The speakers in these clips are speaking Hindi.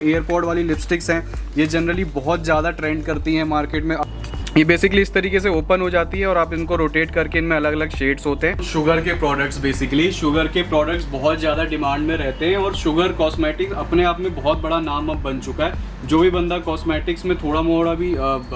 एयरपोर्ट वाली लिपस्टिक्स हैं, ये जनरली बहुत ज़्यादा ट्रेंड करती हैं मार्केट में। ये बेसिकली इस तरीके से ओपन हो जाती है और आप इनको रोटेट करके इनमें अलग अलग शेड्स होते हैं। शुगर के प्रोडक्ट्स, बेसिकली शुगर के प्रोडक्ट्स बहुत ज़्यादा डिमांड में रहते हैं और शुगर कॉस्मेटिक्स अपने आप में बहुत बड़ा नाम अब बन चुका है। जो भी बंदा कॉस्मेटिक्स में थोड़ा मोड़ा भी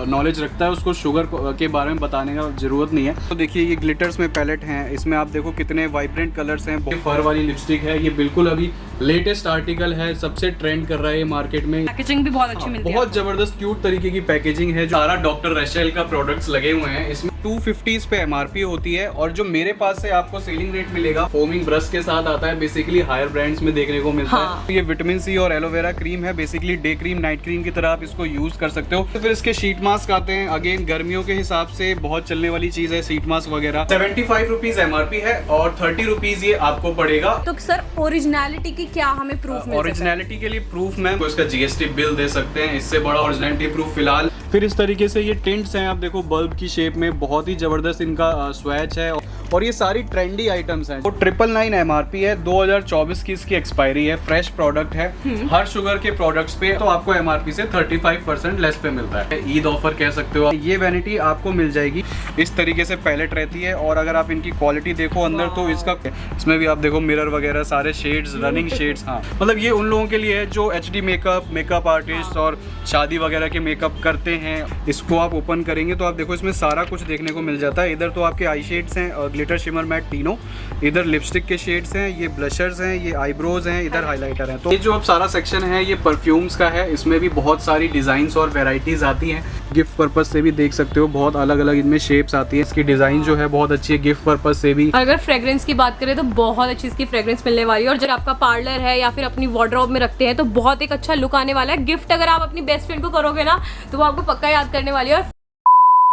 नॉलेज रखता है उसको शुगर के बारे में बताने का ज़रूरत नहीं है। तो देखिए ये ग्लिटर्स में पैलेट हैं, इसमें आप देखो कितने वाइब्रेंट कलर्स हैं। फर वाली लिपस्टिक है, ये बिल्कुल अभी लेटेस्ट आर्टिकल है, सबसे ट्रेंड कर रहा है ये मार्केट में। पैकेजिंग भी बहुत अच्छी मिलती है, बहुत जबरदस्त क्यूट तरीके की पैकेजिंग है। जो सारा डॉक्टर रैशेल का प्रोडक्ट्स लगे हुए हैं, इसमें 250 पे एमआरपी होती है और जो मेरे पास से आपको सेलिंग रेट मिलेगा फोमिंग ब्रश के साथ आता है, बेसिकली हायर ब्रांड्स में देखने को मिलता है। ये विटामिन सी और एलोवेरा क्रीम है, basically day cream night cream की तरह आप इसको यूज कर सकते हो। तो फिर इसके शीट मास्क आते हैं, अगेन गर्मियों के हिसाब से बहुत चलने वाली चीज है शीट मास्क वगैरह। 75 रुपीज एमआरपी है और 30 रुपीज ये आपको पड़ेगा। तो सर ओरिजिनलिटी की क्या हमें प्रूफ मिल ओरिजिनलिटी के लिए प्रूफ मैम तो इसका जीएसटी बिल दे सकते हैं, इससे बड़ा ओरिजिनलिटी प्रूफ फिलहाल। फिर इस तरीके से ये टिंट्स हैं, आप देखो बल्ब की शेप में, बहुत ही जबरदस्त इनका स्वैच है और ये सारी ट्रेंडी आइटम्स हैं। तो 999 एमआरपी है, 2024 की इसकी एक्सपायरी है, फ्रेश प्रोडक्ट है। हर शुगर के प्रोडक्ट्स पे तो आपको एमआरपी से 35% लेस पे मिलता है, ईद ऑफर कह सकते हो। ये वैनिटी आपको मिल जाएगी, इस तरीके से पैलेट रहती है और अगर आप इनकी क्वालिटी देखो अंदर तो इसमें भी आप देखो मिरर वगैरह सारे शेड्स, रनिंग शेड्स। हाँ मतलब ये उन लोगों के लिए है जो एचडी मेकअप आर्टिस्ट और शादी वगैरह के मेकअप करते हैं। इसको आप ओपन करेंगे तो आप देखो इसमें सारा कुछ देखने को मिल जाता है। इधर तो आपके आई शेड्स हैं और ग्लिटर शिमर मैट तीनों, इधर लिपस्टिक के शेड्स हैं, ये ब्लशर्स हैं, ये आईब्रोज हैं, इधर हाइलाइटर है। तो ये जो अब सारा सेक्शन है ये परफ्यूम्स का है, इसमें भी बहुत सारी डिजाइन्स और वेराइटीज आती हैं। गिफ्ट पर्पज से भी देख सकते हो, बहुत अलग अलग इनमें शेप्स आती है। इसकी डिजाइन जो है बहुत अच्छी है गिफ्ट पर्पज से भी। अगर फ्रेग्रेंस की बात करें तो बहुत अच्छी इसकी फ्रेग्रेंस मिलने वाली है और जब आपका पार्लर है या फिर अपनी वार्डरोब में रखते हैं तो बहुत एक अच्छा लुक आने वाला है। गिफ्ट अगर आप अपनी बेस्ट फ्रेंड को करोगे ना तो वो आपको पक्का याद करने वाली है।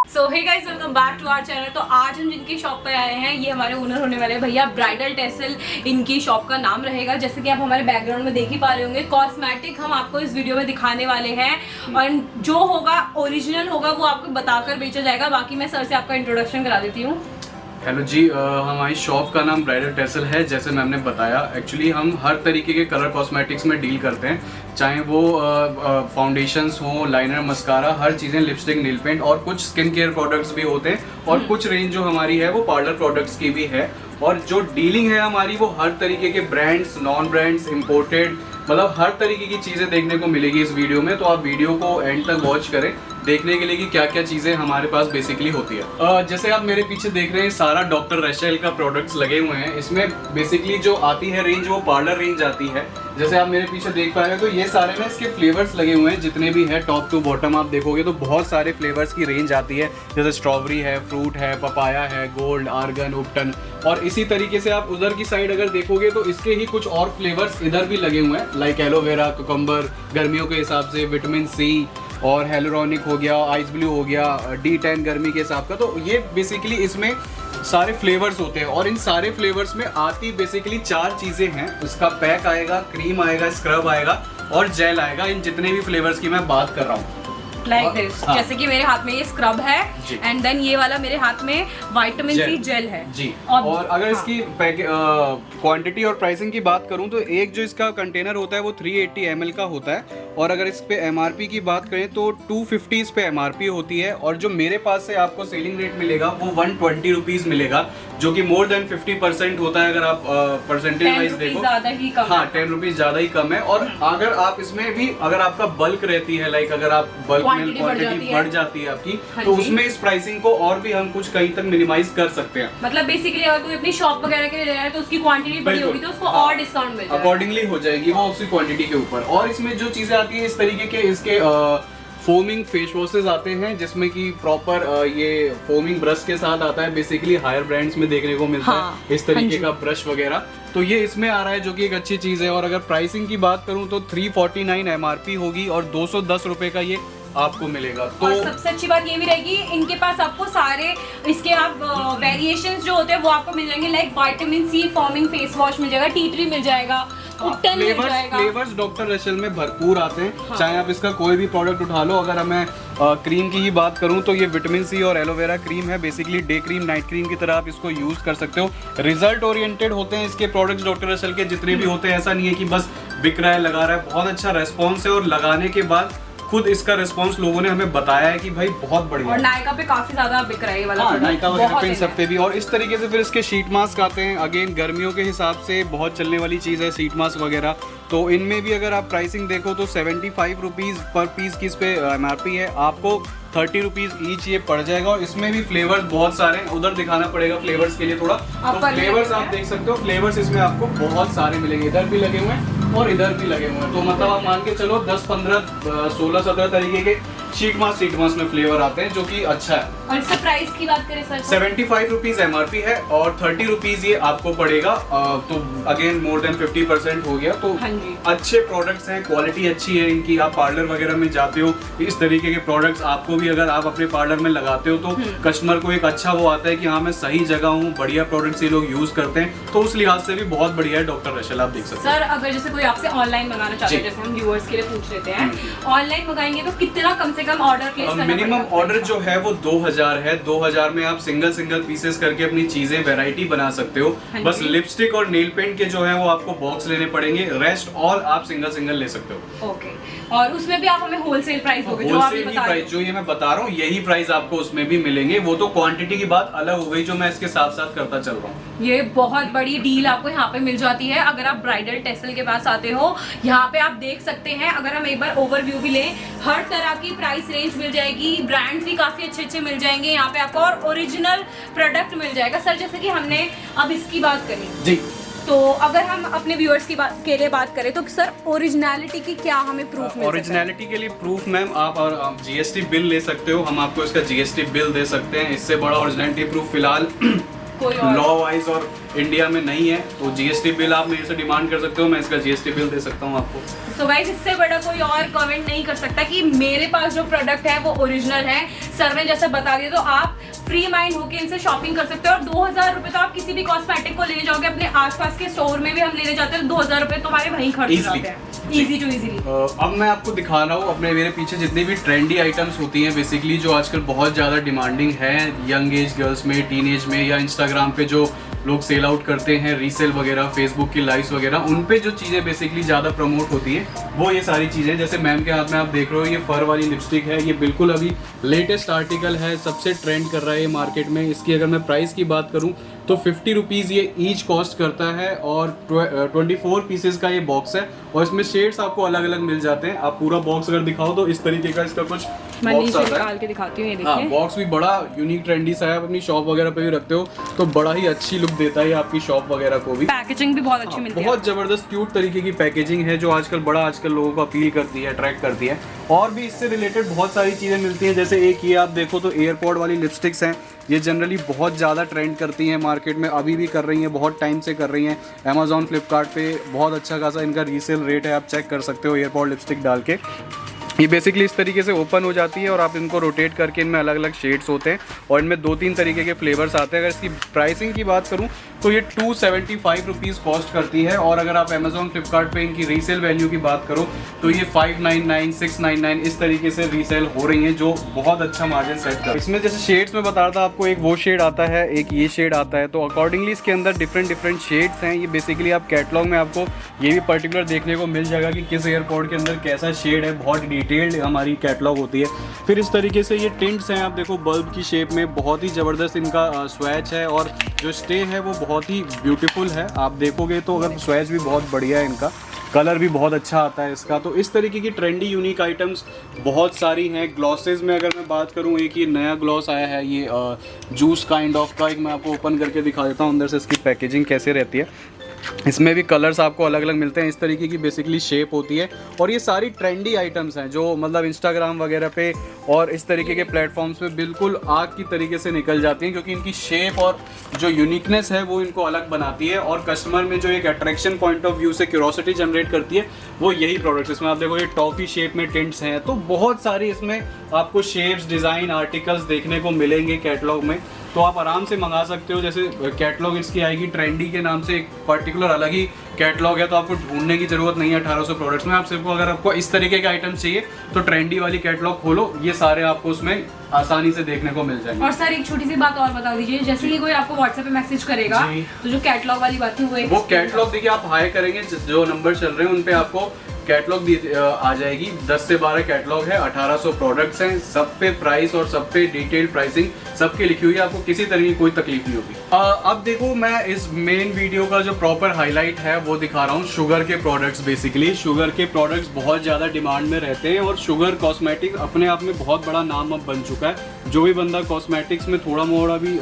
So hey guys, welcome back to our channel. तो आज हम जिनकी शॉप पर आए हैं ये हमारे ओनर होने वाले हैं भैया, ब्राइडल टेसल इनकी शॉप का नाम रहेगा। जैसे कि आप हमारे बैकग्राउंड में देख ही पा रहे होंगे, कॉस्मेटिक हम आपको इस वीडियो में दिखाने वाले हैं और जो होगा ओरिजिनल होगा वो आपको बताकर बेचा जाएगा। बाकी मैं सर से आपका इंट्रोडक्शन करा देती हूँ। हेलो जी, हमारी शॉप का नाम ब्राइडल टेसल है। जैसे मैम ने बताया, एक्चुअली हम हर तरीके के कलर कॉस्मेटिक्स में डील करते हैं, चाहे वो फाउंडेशंस हो, लाइनर, मस्कारा, हर चीज़ें, लिपस्टिक, नील पेंट और कुछ स्किन केयर प्रोडक्ट्स भी होते हैं और कुछ रेंज जो हमारी है वो पार्लर प्रोडक्ट्स की भी है। और जो डीलिंग है हमारी वो हर तरीके के ब्रांड्स, नॉन ब्रांड्स, इम्पोर्टेड, मतलब हर तरीके की चीज़ें देखने को मिलेगी इस वीडियो में। तो आप वीडियो को एंड तक वॉच करें देखने के लिए कि क्या क्या चीज़ें हमारे पास बेसिकली होती है। जैसे आप मेरे पीछे देख रहे हैं सारा डॉक्टर रैशेल का प्रोडक्ट्स लगे हुए हैं। इसमें बेसिकली जो आती है रेंज वो पार्लर रेंज आती है। जैसे आप मेरे पीछे देख पा रहे हैं तो ये सारे ना इसके फ्लेवर्स लगे हुए हैं, जितने भी है टॉप टू बॉटम आप देखोगे तो बहुत सारे फ्लेवर्स की रेंज आती है। जैसे स्ट्रॉबेरी है, फ्रूट है, पपाया है, गोल्ड, आर्गन, उपटन। और इसी तरीके से आप उधर की साइड अगर देखोगे तो इसके ही कुछ और फ्लेवर्स इधर भी लगे हुए हैं, लाइक एलोवेरा, कुकम्बर, गर्मियों के हिसाब से, विटामिन सी और हेलोरॉनिक हो गया, आइस ब्लू हो गया, D10 गर्मी के हिसाब का। तो ये बेसिकली इसमें सारे फ्लेवर्स होते हैं और इन सारे फ्लेवर्स में आती बेसिकली 4 चीज़ें हैं। उसका पैक आएगा, क्रीम आएगा, स्क्रब आएगा और जेल आएगा, इन जितने भी फ्लेवर्स की मैं बात कर रहा हूँ। लाइक दिस, जैसे कि मेरे हाथ में ये स्क्रब है एंड देन ये वाला मेरे हाथ में विटामिन सी जेल है जी। और अगर इसकी क्वांटिटी और प्राइसिंग की बात करूं तो एक जो इसका कंटेनर होता है वो 380 ml का होता है और अगर इस पे एमआरपी की बात करें तो 250 पे एमआरपी होती है और जो मेरे पास से आपको सेलिंग रेट मिलेगा वो 120 रुपीज मिलेगा, जो कि मोर देन 50% होता है अगर आप परसेंटेज वाइज देखो। हाँ, 10 रुपीज ज़्यादा ही कम है। और अगर आप इसमें भी अगर आपका बल्क रहती है, लाइक अगर आप बल्क में क्वांटिटी बढ़ जाती है आपकी, तो उसमें इस प्राइसिंग को और भी हम कुछ कहीं तक मिनिमाइज कर सकते हैं। मतलब बेसिकली अगर कोई अपनी शॉप वगैरह के लिए ले रहा है तो उसकी क्वांटिटी बड़ी होगी तो उसको और डिस्काउंट मिल जाएगा, अकॉर्डिंगली हो जाएगी वो उसी क्वांटिटी के ऊपर। और इसमें जो चीजें आती है इस तरीके के इसके फोमिंग फेस वॉशेस आते हैं, जिसमें कि प्रॉपर ये फोमिंग ब्रश के साथ आता है, बेसिकली हायर ब्रांड्स में देखने को मिलता है इस तरीके का ब्रश वगैरह। तो ये इसमें आ रहा है जो कि एक अच्छी चीज है। और अगर प्राइसिंग की बात करूं तो 349 एमआरपी होगी और 210 रुपए का ये आपको मिलेगा। तो और सबसे अच्छी बात ये भी रहेगी, इनके पास आपको सारे इसके आप वेरिएशंस जो होते हैं वो आपको मिल जाएंगे, like vitamin C forming face wash मिल जाएगा, टी ट्री मिल जाएगा, फ्लेवर्स डॉक्टर रसेल में भरपूर आते हैं। चाहे आप इसका कोई भी प्रोडक्ट उठा लो, अगर मैं क्रीम की ही बात करूं तो ये विटामिन सी और एलोवेरा क्रीम है। Basically day cream, night cream की तरह आप इसको यूज कर सकते हो। रिजल्ट ओरिएंटेड होते हैं इसके प्रोडक्ट्स डॉक्टर रसेल के जितने भी होते हैं। ऐसा नहीं है कि बस बिक रहा है, लगा रहा है। बहुत अच्छा रेस्पॉन्स है और लगाने के बाद खुद इसका रिस्पांस लोगों ने हमें बताया है कि भाई बहुत बढ़िया। और नायका पे काफी ज्यादा बिक रहा है ये वाला। हाँ, नायका वगैरह पे इन सब पे भी। और इस तरीके से फिर इसके शीट मास्क आते हैं। अगेन गर्मियों के हिसाब से बहुत चलने वाली चीज़ है शीट मास्क वगैरह। तो इनमें भी अगर आप प्राइसिंग देखो तो 75 रुपीज़ पर पीस की इस पे MRP है। आपको 30 रुपीज़ ईच ये पड़ जाएगा। और इसमें भी फ्लेवर्स बहुत सारे हैं, उधर दिखाना पड़ेगा फ्लेवर्स के लिए थोड़ा। तो फ्लेवर्स आप देख सकते हो, फ्लेवर्स इसमें आपको बहुत सारे मिलेंगे। इधर भी लगे हुए हैं और इधर भी लगे हुए हैं। तो मतलब आप मान के चलो 10, 15, 16, 17 तरीके के शीट मास्क में फ्लेवर आते हैं, जो कि अच्छा है। और इसका प्राइस की बात करें सर, 75 रुपीज़ MRP है और 30 रुपीज़ ये आपको पड़ेगा। तो अगेन मोर देन 50% हो गया। तो अच्छे प्रोडक्ट्स हैं, क्वालिटी अच्छी है इनकी। आप पार्लर वगैरह में जाते हो, इस तरीके के प्रोडक्ट्स आपको भी अगर आप अपने पार्लर में लगाते हो तो कस्टमर को एक अच्छा वो आता है कि हाँ मैं सही जगह हूँ, बढ़िया प्रोडक्ट्स ये लोग यूज करते हैं। तो उस लिहाज से भी बहुत बढ़िया है डॉक्टर रसेल, आप देख सकते हैं। सर अगर जैसे कोई आपसे ऑनलाइन मंगाना चाहते हैं, जैसे हम व्यूअर्स के लिए पूछ लेते हैं, ऑनलाइन मंगाएंगे तो कितना कम से कम ऑर्डर प्लेस करना पड़ेगा? मिनिमम ऑर्डर जो है वो 2000 है। 2000 में आप सिंगल पीसेस करके अपनी चीजें वैरायटी बना सकते हो। बस लिपस्टिक और नेल पेंट के जो है वो आपको बॉक्स लेने पड़ेंगे, रेस्ट ऑल आप सिंगल ले सकते हो। ओके। और उसमें भी आप हमें होलसेल प्राइस दोगे, जो आप बता रहे हो? जो ये मैं बता रहा हूँ यही प्राइस आपको उसमें भी मिलेंगे। वो तो क्वांटिटी की बात अलग हो गई जो मैं इसके साथ साथ करता चल रहा हूँ। ये बहुत बड़ी डील आपको यहाँ पे मिल जाती है अगर आप ब्राइडल टेसल के पास आते हो। यहाँ पे आप देख सकते हैं, अगर हम एक बार ओवरव्यू भी लें, हर तरह की प्राइस रेंज मिल जाएगी। ब्रांड्स भी काफी अच्छे मिल जाएंगे यहाँ पे आपको, और ओरिजिनल प्रोडक्ट मिल जाएगा। सर जैसे कि हमने अब इसकी बात करी जी, तो अगर हम अपने व्यूअर्स की बात के लिए बात करें तो सर ओरिजिनलिटी की क्या हमें प्रूफ मिल? ओरिजिनलिटी के लिए प्रूफ मैम आप GST बिल ले सकते हो। हम आपको इसका GST बिल दे सकते हैं। इससे बड़ा ओरिजिनलिटी प्रूफ फिलहाल लॉ वाइज और इंडिया में नहीं है। तो GST बिल आप मेरे से डिमांड कर सकते हो, मैं इसका GST बिल दे सकता हूँ आपको। तो गाइस इससे बड़ा कोई और कमेंट नहीं कर सकता कि मेरे पास जो प्रोडक्ट है वो ओरिजिनल है। सर ने जैसा बता दिया, तो आप फ्री माइंड होकर इनसे शॉपिंग कर सकते हो। और 2000 रुपए तो आप किसी भी कॉस्मेटिक को लेने जाओगे, अपने आसपास के स्टोर में भी हम लेने जाते हैं, 2000 रुपए तुम्हारे वहीं खर्च हो जाते हैं, इजी टू इजीली। अब मैं आपको दिखा रहा हूँ अपने मेरे पीछे जितनी भी ट्रेंडी आइटम्स होती हैं, बेसिकली जो आजकल बहुत ज़्यादा डिमांडिंग है यंग एज गर्ल्स में, टीनेज में, या इंस्टाग्राम पे जो लोग सेल आउट करते हैं, रीसेल वगैरह, फेसबुक की लाइव्स वगैरह, उन पे जो चीज़ें बेसिकली ज़्यादा प्रमोट होती हैं वो ये सारी चीज़ें। जैसे मैम के हाथ में आप देख रहे हो, ये फर वाली लिपस्टिक है। ये बिल्कुल अभी लेटेस्ट आर्टिकल है, सबसे ट्रेंड कर रहा है ये मार्केट में। इसकी अगर मैं प्राइस की बात करूँ तो 50 रुपीज़ ये ईच कॉस्ट करता है। और 24 पीसेस का ये बॉक्स है और इसमें शेड्स आपको अलग अलग मिल जाते हैं। आप पूरा बॉक्स अगर दिखाओ तो इस तरीके का इसका कुछ बॉक्स आता है। के दिखाती हूँ, ये देखिए। बॉक्स भी बड़ा यूनिक ट्रेंडी सा है। आप अपनी शॉप वगैरह पे भी रखते हो तो बड़ा ही अच्छी लुक देता है आपकी शॉप वगैरह को भी। पैकेजिंग भी बहुत अच्छी मिलती है, बहुत जबरदस्त क्यूट तरीके की पैकेजिंग है जो आजकल लोगों को अपील करती है, अट्रैक्ट करती है। और भी इससे रिलेटेड बहुत सारी चीज़ें मिलती हैं। जैसे एक ये आप देखो तो एयरपोर्ट वाली लिपस्टिक्स हैं। ये जनरली बहुत ज़्यादा ट्रेंड करती हैं मार्केट में, अभी भी कर रही हैं, बहुत टाइम से कर रही हैं। अमेजॉन, फ्लिपकार्ट पे बहुत अच्छा खासा इनका रीसेल रेट है, आप चेक कर सकते हो एयरपोर्ट लिपस्टिक डाल के। ये बेसिकली इस तरीके से ओपन हो जाती है और आप इनको रोटेट करके इनमें अलग अलग शेड्स होते हैं और इनमें 2-3 तरीके के फ्लेवर्स आते हैं। अगर इसकी प्राइसिंग की बात करूं तो ये 275 रुपीज़ कॉस्ट करती है। और अगर आप अमेजॉन, फ्लिपकार्ट पे इनकी रीसेल वैल्यू की बात करो तो ये 599, 699 इस तरीके से रीसेल हो रही हैं, जो बहुत अच्छा मार्जिन सेट कर। इसमें जैसे शेड्स में बता रहा था आपको, एक वो शेड आता है, एक ये शेड आता है। तो अकॉर्डिंगली इसके अंदर डिफरेंट शेड्स हैं। ये बेसिकली आप कैटलॉग में आपको ये भी पर्टिकुलर देखने को मिल जाएगा कि किस एयरपोर्ट के अंदर कैसा शेड है। बहुत डिटेल्ड हमारी कैटलॉग होती है। फिर इस तरीके से ये टिंट्स हैं, आप देखो बल्ब की शेप में, बहुत ही ज़बरदस्त इनका स्वैच है और जो स्टे है वो बहुत ही ब्यूटीफुल है। आप देखोगे तो अगर स्वैच भी बहुत बढ़िया है, इनका कलर भी बहुत अच्छा आता है इसका। तो इस तरीके की ट्रेंडी यूनिक आइटम्स बहुत सारी हैं। ग्लॉसेस में अगर मैं बात करूँ, एक ये नया ग्लॉस आया है, ये जूस काइंड ऑफ का। एक मैं आपको ओपन करके दिखा देता हूँ अंदर से इसकी पैकेजिंग कैसे रहती है। इसमें भी कलर्स आपको अलग अलग मिलते हैं। इस तरीके की बेसिकली शेप होती है और ये सारी ट्रेंडी आइटम्स हैं जो मतलब इंस्टाग्राम वगैरह पे और इस तरीके के प्लेटफॉर्म्स पे बिल्कुल आग की तरीके से निकल जाती हैं, क्योंकि इनकी शेप और जो यूनिकनेस है वो इनको अलग बनाती है और कस्टमर में जो एक अट्रैक्शन पॉइंट ऑफ व्यू से क्यूरोसिटी जनरेट करती है वो यही प्रोडक्ट्स। इसमें आप देखो ये टॉफी शेप में टिंट्स हैं, तो बहुत सारी इसमें आपको शेप्स, डिज़ाइन, आर्टिकल्स देखने को मिलेंगे कैटलॉग में। तो आप आराम से मंगा सकते हो। जैसे कैटलॉग इसकी आएगी ट्रेंडी के नाम से, एक पर्टिकुलर अलग ही कैटलॉग है, तो आपको ढूंढने की जरूरत नहीं है 1800 प्रोडक्ट्स में। आप सिर्फ अगर आपको इस तरीके के आइटम चाहिए तो ट्रेंडी वाली कैटलॉग खोलो, ये सारे आपको उसमें आसानी से देखने को मिल जाएंगे। और सर एक छोटी सी बात और बता दीजिए, जैसे कि कोई आपको व्हाट्सएप पे मैसेज करेगा तो जो कैटलॉग वाली बात है वो कैटलॉग देखिए आप हाई करेंगे, जो नंबर चल रहे हैं उन पे आपको कैटलॉग आ जाएगी। 10 से 12 कैटलॉग है, 1800 प्रोडक्ट्स हैं, सब पे प्राइस और सब पे डिटेल्ड प्राइसिंग सबकी लिखी हुई है, आपको किसी तरह की कोई तकलीफ नहीं होगी। अब देखो मैं इस मेन वीडियो का जो प्रॉपर हाईलाइट है वो दिखा रहा हूँ। शुगर के प्रोडक्ट्स, बेसिकली शुगर के प्रोडक्ट्स बहुत ज़्यादा डिमांड में रहते हैं और शुगर कॉस्मेटिक्स अपने आप में बहुत बड़ा नाम अब बन चुका है। जो भी बंदा कॉस्मेटिक्स में थोड़ा मोड़ा भी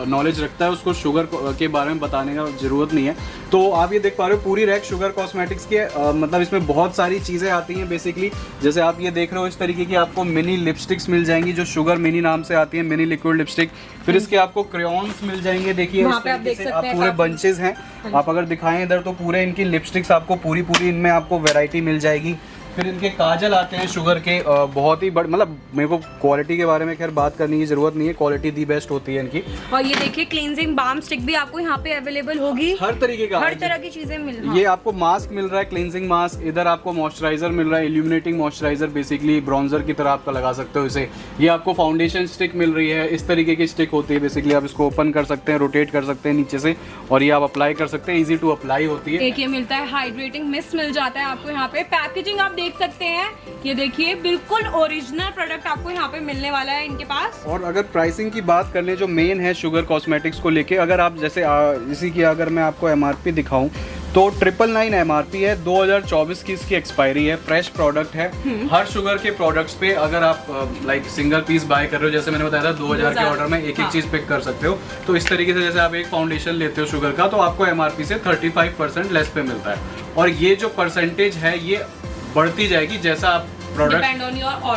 नॉलेज रखता है उसको शुगर के बारे में बताने का ज़रूरत नहीं है। तो आप ये देख पा रहे हो पूरी रैक शुगर कॉस्मेटिक्स की मतलब इसमें बहुत सारी चीज़ें आती हैं बेसिकली। जैसे आप ये देख रहे हो इस तरीके की आपको मिनी लिपस्टिक्स मिल जाएंगी जो शुगर मिनी नाम से आती है, मिनी लिक्विड लिपस्टिक। फिर इसके आपको क्रेयॉन्स मिल जाएंगे, देखिए इस तरीके से आप पूरे बंचेस हैं। आप अगर दिखाएं इधर तो पूरे इनकी लिपस्टिक्स आपको पूरी इनमें आपको वैरायटी मिल जाएगी। फिर इनके काजल आते हैं शुगर के, बहुत ही बड़े, मतलब मेरे को क्वालिटी के बारे में खैर बात करने की जरूरत नहीं है, क्वालिटी दी बेस्ट होती है इनकी। और ये देखिए क्लींजिंग बाम स्टिक भी आपको यहाँ पे अवेलेबल होगी, हर तरीके का, हर तरह की चीजें मिल रही हैं। ये आपको मास्क मिल रहा है, क्लींजिंग मास्क, इधर आपको मॉइस्चराइजर मिल रहा है, इल्यूमिनेटिंग मॉइस्चराइजर, बेसिकली ब्रॉन्जर की तरह आपका लगा सकते हो इसे। ये आपको फाउंडेशन स्टिक मिल रही है, इस तरीके की स्टिक होती है, बेसिकली आप इसको ओपन कर सकते हैं, रोटेट कर सकते हैं नीचे से और ये आप अप्लाई कर सकते हैं, इजी टू अप्लाई होती है। एक ये मिलता है हाइड्रेटिंग मिस्ट मिल जाता है आपको यहाँ पे। पैकेजिंग आप देख सकते हैं, ये देखिए बिल्कुल ओरिजिनल प्रोडक्ट आपको यहाँ पे मिलने वाला है इनके पास। और अगर प्राइसिंग की बात कर लें जो मेन है शुगर कॉस्मेटिक्स को लेके, अगर आप जैसे इसी की अगर मैं आपको एमआरपी दिखाऊं तो 999 एमआरपी है, 2024 की इसकी एक्सपायरी है, फ्रेश प्रोडक्ट है। हर शुगर के प्रोडक्ट्स पे अगर आप लाइक सिंगल पीस बाय कर रहे हो, जैसे मैंने बताया था 2000 के ऑर्डर में एक चीज पिक कर सकते हो। तो इस तरीके से जैसे आप एक फाउंडेशन लेते हो शुगर का तो आपको एमआरपी से 35% लेस पे मिलता है। और ये जो परसेंटेज है ये बढ़ती जाएगी जैसा आप प्रोडक्ट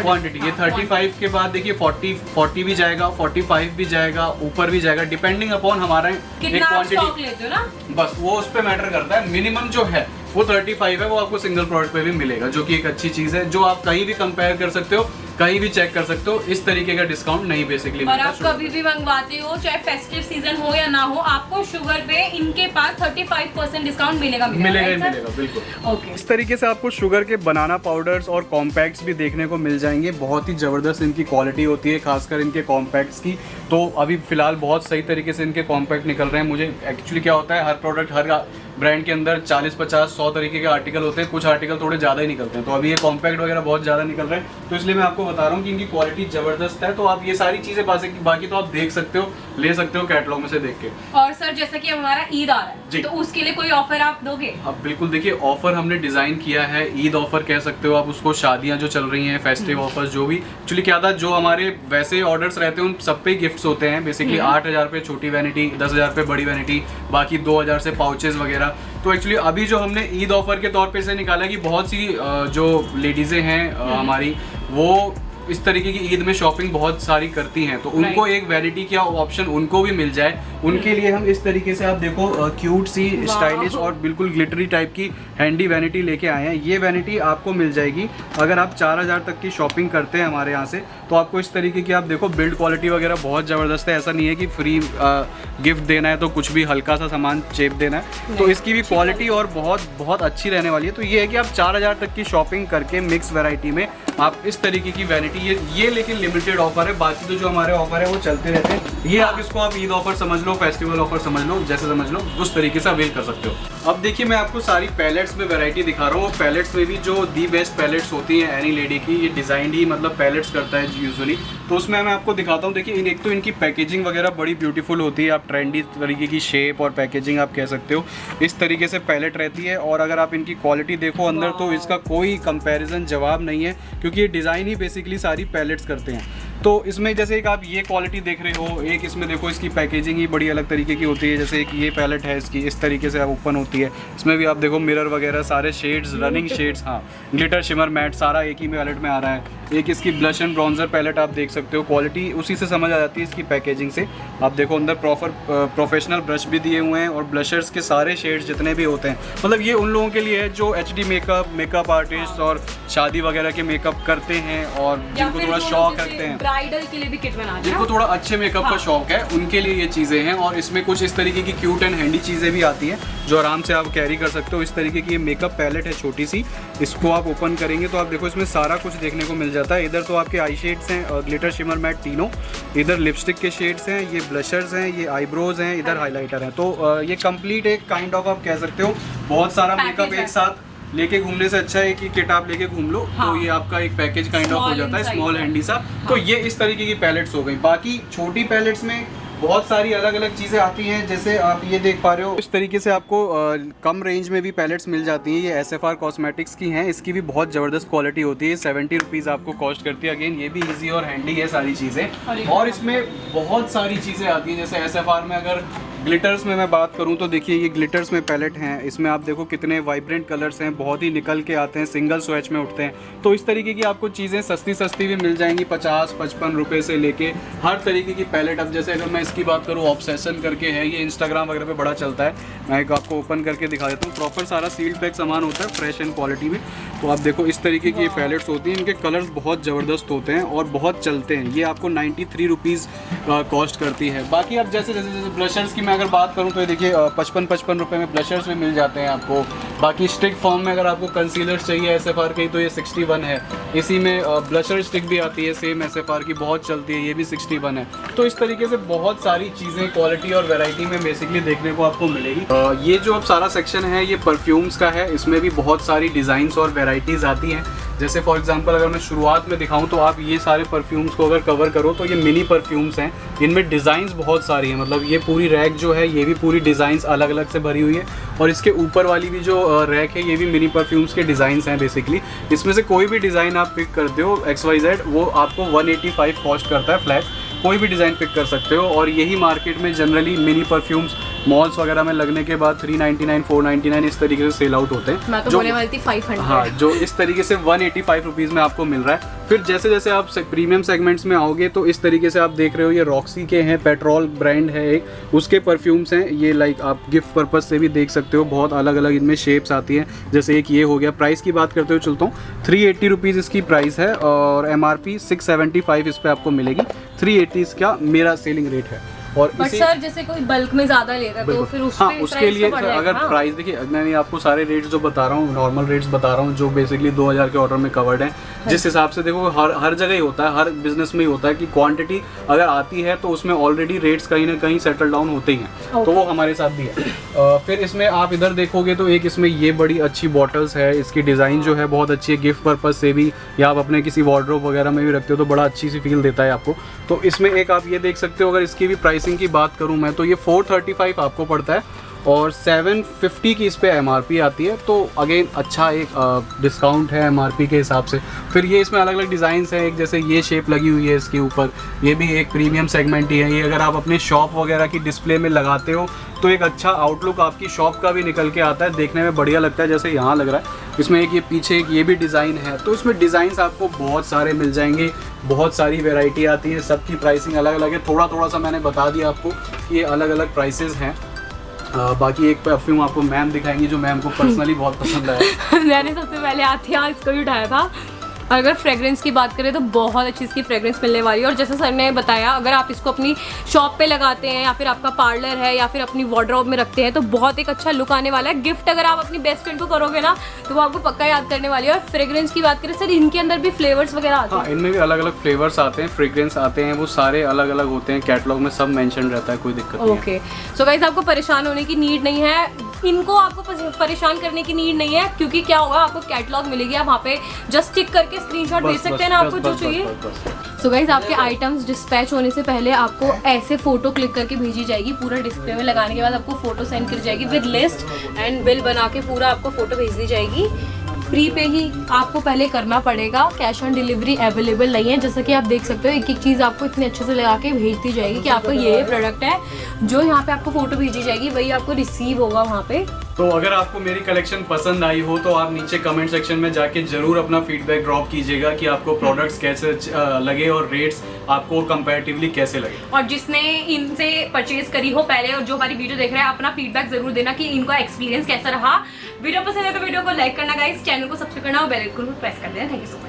क्वांटिटी, ये 35 के बाद देखिए 40 भी जाएगा, 45 भी जाएगा, ऊपर भी जाएगा, डिपेंडिंग अपॉन हमारा एक क्वांटिटी लेते हो ना, बस वो उस पे मैटर करता है। मिनिमम जो है वो 35 है, वो आपको सिंगल प्रोडक्ट पे भी मिलेगा, जो कि एक अच्छी चीज है, जो आप कहीं भी कंपेयर कर सकते हो, कहीं भी चेक कर सकते हो। इस तरीके का डिस्काउंट नहीं बेसिकली और आप कभी भी मंगवाते हो चाहे फेस्टिव सीजन हो या ना हो, आपको शुगर पे इनके पास 35% डिस्काउंट मिलेगा बिल्कुल। ओके, इस तरीके से आपको शुगर के बनाना पाउडर्स और कॉम्पैक्ट्स भी देखने को मिल जाएंगे। बहुत ही जबरदस्त इनकी क्वालिटी होती है, खासकर इनके कॉम्पैक्ट्स की। तो अभी फिलहाल बहुत सही तरीके से इनके कॉम्पैक्ट निकल रहे हैं। मुझे एक्चुअली क्या होता है, हर प्रोडक्ट हर ब्रांड के अंदर 40, 50, 100 तरीके के आर्टिकल होते हैं, कुछ आर्टिकल थोड़े ज़्यादा ही निकलते हैं। तो अभी ये कॉम्पैक्ट वगैरह बहुत ज़्यादा निकल रहे हैं, तो इसलिए मैं आपको बता रहा हूँ कि इनकी क्वालिटी ज़बरदस्त है। तो आप ये सारी चीज़ें बाकी तो आप देख सकते हो, ले सकते हो कैटलॉग में से देख के। और सर जैसा कि हमारा ईद आ रहा है तो उसके लिए कोई ऑफर आप दोगे? अब बिल्कुल, देखिए ऑफर हमने डिज़ाइन किया है, ईद ऑफर कह सकते हो आप उसको, शादियाँ जो चल रही हैं, फेस्टिव ऑफर्स जो भी। एक्चुअली क्या था, जो हमारे वैसे ऑर्डर्स रहते हैं उन सब पे गिफ्ट्स होते हैं बेसिकली। 8000 पे छोटी वैनिटी, 10,000 पे बड़ी वैनिटी, बाकी 2000 से पाउचेस वगैरह। तो एक्चुअली अभी जो हमने ईद ऑफर के तौर पे से निकाला कि बहुत सी जो लेडीज़ें हैं हमारी, वो इस तरीके की ईद में शॉपिंग बहुत सारी करती हैं, तो उनको एक वैनिटी का ऑप्शन उनको भी मिल जाए, उनके लिए हम इस तरीके से आप देखो क्यूट सी स्टाइलिश और बिल्कुल ग्लिटरी टाइप की हैंडी वैनिटी लेके आए हैं। ये वैनिटी आपको मिल जाएगी अगर आप 4000 तक की शॉपिंग करते हैं हमारे यहाँ से। तो आपको इस तरीके की आप देखो बिल्ड क्वालिटी वगैरह बहुत ज़बरदस्त है। ऐसा नहीं है कि फ्री गिफ्ट देना है तो कुछ भी हल्का सा सामान चेप देना है, तो इसकी भी क्वालिटी और बहुत अच्छी रहने वाली है। तो ये है कि आप 4000 तक की शॉपिंग करके मिक्स वैरायटी में आप इस तरीके की वैनिटी, ये लेकिन लिमिटेड ऑफर है, बाकी तो जो हमारे ऑफर है वो चलते रहते हैं। ये आप इसको आप ईद ऑफर समझ लो, फेस्टिवल ऑफर समझ लो, जैसे समझ लो उस तरीके से अवेल कर सकते हो। अब देखिए मैं आपको सारी पैलेट्स में वैरायटी दिखा रहा हूँ। पैलेट्स में भी जो दी बेस्ट पैलेट्स होती हैं एनी लेडी की, ये डिजाइन ही मतलब पैलेट्स करता है यूजुअली, तो उसमें मैं आपको दिखाता हूँ। देखिए एक तो इनकी पैकेजिंग वगैरह बड़ी ब्यूटीफुल होती है, आप ट्रेंडी तरीके की शेप और पैकेजिंग आप कह सकते हो, इस तरीके से पैलेट रहती है। और अगर आप इनकी क्वालिटी देखो अंदर तो इसका कोई कंपैरिजन जवाब नहीं है, क्योंकि ये डिज़ाइन ही बेसिकली सारी पैलेट्स करते हैं। तो इसमें जैसे एक आप ये क्वालिटी देख रहे हो, एक इसमें देखो इसकी पैकेजिंग ही बड़ी अलग तरीके की होती है। जैसे एक ये पैलेट है इसकी, इस तरीके से ओपन होती है, इसमें भी आप देखो मिरर वगैरह सारे शेड्स, रनिंग शेड्स, हाँ ग्लिटर शिमर मैट सारा एक ही पैलेट में आ रहा है। एक इसकी ब्लश एंड ब्रॉन्जर पैलेट आप देख सकते हो, क्वालिटी उसी से समझ आ जाती है इसकी पैकेजिंग से। आप देखो अंदर प्रोफेशनल ब्रश भी दिए हुए हैं और ब्लशर्स के सारे शेड्स जितने भी होते हैं, मतलब ये उन लोगों के लिए है जो HD मेकअप आर्टिस्ट और शादी वगैरह के मेकअप करते हैं और जिनको थोड़ा शौक रखते हैं। ब्राइडल के लिए भी किट बना रहे जिनको हैं। थोड़ा अच्छे मेकअप का हाँ। शौक है उनके लिए ये चीज़ें हैं, और इसमें कुछ इस तरीके की क्यूट एंड हैंडी चीज़ें भी आती हैं जो आराम से आप कैरी कर सकते हो। इस तरीके की ये मेकअप पैलेट है छोटी सी, इसको आप ओपन करेंगे तो आप देखो इसमें सारा कुछ देखने को मिल जाता है। इधर तो आपके आई शेड्स हैं, ग्लिटर शिमर मैट तीनों, इधर लिपस्टिक के शेड्स हैं, ये ब्लशर्स हैं, ये आईब्रोज हैं, इधर हाईलाइटर हैं। तो ये कंप्लीट एक काइंड ऑफ आप कह सकते हो बहुत सारा पैकेज मेकअप है। एक साथ लेके घूमने से अच्छा है कि किट आप लेके घूम लो। हाँ। तो ये आपका एक पैकेज काइंड ऑफ हो Small जाता है, inside स्मॉल का। हैंडी सा। हाँ। तो ये इस तरीके की पैलेट्स हो गई। बाकी छोटी पैलेट्स में बहुत सारी अलग अलग चीज़ें आती हैं, जैसे आप ये देख पा रहे हो इस तरीके से आपको कम रेंज में भी पैलेट्स मिल जाती हैं। ये SFR कॉस्मेटिक्स की हैं, इसकी भी बहुत ज़बरदस्त क्वालिटी होती है। 70 रुपीज़ आपको कॉस्ट करती है। अगेन ये भी इजी और हैंडी है सारी चीज़ें। और इसमें बहुत सारी चीज़ें आती हैं, जैसे SFR में अगर ग्लिटर्स में मैं बात करूं तो देखिए ये ग्लिटर्स में पैलेट हैं। इसमें आप देखो कितने वाइब्रेंट कलर्स हैं, बहुत ही निकल के आते हैं, सिंगल स्विच में उठते हैं। तो इस तरीके की आपको चीज़ें सस्ती भी मिल जाएंगी, 50-55 रुपये से लेके हर तरीके की पैलेट। अब जैसे अगर मैं इसकी बात करूँ, ऑब्सेशन करके है, ये इंस्टाग्राम वगैरह पे बड़ा चलता है। मैं एक आपको ओपन करके दिखा देता हूँ। प्रॉपर सारा सील्ड पैक सामान होता है, फ्रेश एंड क्वालिटी में। तो आप देखो इस तरीके की ये पैलेट्स होती हैं, इनके कलर्स बहुत ज़बरदस्त होते हैं और बहुत चलते हैं। ये आपको 93 रुपीज़ कॉस्ट करती है। बाकी अब जैसे ब्लशर्स की मैं अगर बात करूँ तो देखिए 55 रुपये में ब्लशर्स भी मिल जाते हैं आपको। बाकी स्टिक फॉर्म में अगर आपको कंसीलर्स चाहिए SFR के, तो ये 61 है। इसी में ब्लशर स्टिक भी आती है सेम SFR की, बहुत चलती है, ये भी 61 है। तो इस तरीके से बहुत सारी चीज़ें क्वालिटी और वैरायटी में बेसिकली देखने को आपको मिलेगी। ये जो अब सारा सेक्शन है ये परफ्यूम्स का है। इसमें भी बहुत सारी डिज़ाइंस और वेराइटीज़ आती हैं। जैसे फॉर एग्जांपल अगर मैं शुरुआत में दिखाऊं तो आप ये सारे परफ्यूम्स को अगर कवर करो तो ये मिनी परफ्यूम्स हैं। इनमें डिज़ाइंस बहुत सारी हैं, मतलब ये पूरी रैक जो है ये भी पूरी डिज़ाइंस अलग अलग से भरी हुई है। और इसके ऊपर वाली भी जो रैक है ये भी मिनी परफ्यूम्स के डिज़ाइंस हैं बेसिकली। इसमें से कोई भी डिज़ाइन आप पिक करते हो XYZ, वो आपको 185 कॉस्ट करता है फ्लैट। कोई भी डिज़ाइन पिक कर सकते हो। और यही मार्केट में जनरली मिनी परफ्यूम्स मॉल्स वगैरह में लगने के बाद 399 499 इस तरीके से सेल आउट होते हैं। मैं तो बोलने वाली थी 500। हाँ, जो इस तरीके से 185 रुपीज़ में आपको मिल रहा है। फिर जैसे जैसे आप प्रीमियम सेगमेंट्स में आओगे तो इस तरीके से आप देख रहे हो, ये रॉक्सी के हैं, पेट्रोल ब्रांड है एक, उसके परफ्यूम्स हैं। ये लाइक आप गिफ्ट पर्पज से भी देख सकते हो, बहुत अलग अलग इनमें शेप्स आती हैं। जैसे एक ये हो गया। प्राइस की बात करते हुए चलता हूँ, 380 रुपीज़ इसकी प्राइस है और MRP 675 इस पर आपको मिलेगी। 380 इसका मेरा सेलिंग रेट है। और बट सर जैसे कोई बल्क में ज्यादा लेता है तो फिर उस हाँ, पे उसके प्राइस लिए तो बढ़ जाएगा। अगर हाँ। प्राइस देखिए, मैं आपको सारे रेट्स जो बता रहा हूँ नॉर्मल रेट्स बता रहा हूँ जो बेसिकली 2000 के ऑर्डर में कवर्ड हैं। जिस हिसाब से देखो हर जगह ही होता है, हर बिजनेस में ही होता है कि क्वांटिटी अगर आती है तो उसमें ऑलरेडी रेट्स कहीं ना कहीं सेटल डाउन होते ही हैं। तो वो हमारे साथ भी है। फिर इसमें आप इधर देखोगे तो एक इसमें ये बड़ी अच्छी बॉटल्स है। इसकी डिज़ाइन जो है बहुत अच्छी है, गिफ्ट पर्पज से भी या आप अपने किसी वार्डरोब वगैरह में भी रखते हो तो बड़ा अच्छी सी फील देता है आपको। तो इसमें एक आप ये देख सकते हो। अगर इसकी भी प्राइसिंग की बात करूँ मैं तो ये 435 आपको पड़ता है और 750 की इस पे MRP आती है। तो अगेन अच्छा एक डिस्काउंट है MRP के हिसाब से। फिर ये इसमें अलग अलग डिज़ाइंस हैं, एक जैसे ये शेप लगी हुई है इसके ऊपर, ये भी एक प्रीमियम सेगमेंट ही है। ये अगर आप अपने शॉप वगैरह की डिस्प्ले में लगाते हो तो एक अच्छा आउटलुक आपकी शॉप का भी निकल के आता है, देखने में बढ़िया लगता है जैसे यहाँ लग रहा है। इसमें एक ये पीछे एक ये भी डिज़ाइन है। तो इसमें डिज़ाइंस आपको बहुत सारे मिल जाएंगे, बहुत सारी वैरायटी आती है, सबकी प्राइसिंग अलग अलग है। थोड़ा सा मैंने बता दिया आपको, ये अलग अलग प्राइसेस हैं। बाकी एक परफ्यूम आपको मैम दिखाएंगी जो मैम को पर्सनली बहुत पसंद आया। मैंने सबसे पहले आते यहाँ इसको ही उठाया था। अगर फ्रेग्रेंस की बात करें तो बहुत अच्छी इसकी फ्रेग्रेंस मिलने वाली है। और जैसे सर ने बताया, अगर आप इसको अपनी शॉप पे लगाते हैं या फिर आपका पार्लर है या फिर अपनी वार्डरोब में रखते हैं तो बहुत एक अच्छा लुक आने वाला है। गिफ्ट अगर आप अपनी बेस्ट फ्रेंड को करोगे ना तो वो आपको पक्का याद करने वाली है। और फ्रेग्रेंस की बात करें सर, इनके अंदर भी फ्लेवर्स वगैरह आते हैं। हाँ, इनमें भी अलग अलग फ्लेवर्स आते हैं, फ्रेग्रेंस आते हैं, वो सारे अलग अलग होते हैं। कैटलॉग में सब मेंशन रहता है, कोई दिक्कत नहीं है। ओके, सो गाइस आपको परेशान होने की नीड नहीं है, इनको आपको परेशान करने की नीड नहीं है। क्योंकि क्या होगा, आपको कैटलॉग मिलेगी, आप वहाँ पे जस्ट टिक करके स्क्रीनशॉट भेज सकते हैं ना आपको जो चाहिए। सो गाइस आपके आइटम्स डिस्पैच होने से पहले आपको ऐसे फोटो क्लिक करके भेजी जाएगी। पूरा डिस्प्ले में लगाने के बाद आपको फोटो सेंड कर जाएगी विद लिस्ट एंड बिल बना के पूरा आपको फोटो भेज दी जाएगी। प्री पे ही आपको पहले करना पड़ेगा, कैश ऑन डिलीवरी अवेलेबल नहीं है। जैसा कि आप देख सकते हो एक एक चीज़ आपको इतने अच्छे से लगा के भेज दी जाएगी कि आपका ये प्रोडक्ट है। जो यहाँ पे आपको फोटो भेजी जाएगी वही आपको रिसीव होगा वहाँ पे। तो अगर आपको मेरी कलेक्शन पसंद आई हो तो आप नीचे कमेंट सेक्शन में जाके जरूर अपना फीडबैक ड्रॉप कीजिएगा कि आपको प्रोडक्ट्स कैसे लगे और रेट्स आपको कंपैरेटिवली कैसे लगे। और जिसने इनसे परचेज करी हो पहले और जो हमारी वीडियो देख रहे हैं, अपना फीडबैक जरूर देना कि इनका एक्सपीरियंस कैसा रहा। वीडियो पसंद है तो वीडियो को लाइक करना गाइस, चैनल को सब्सक्राइब करना और बेल आइकन को प्रेस कर देना। Thank you so much.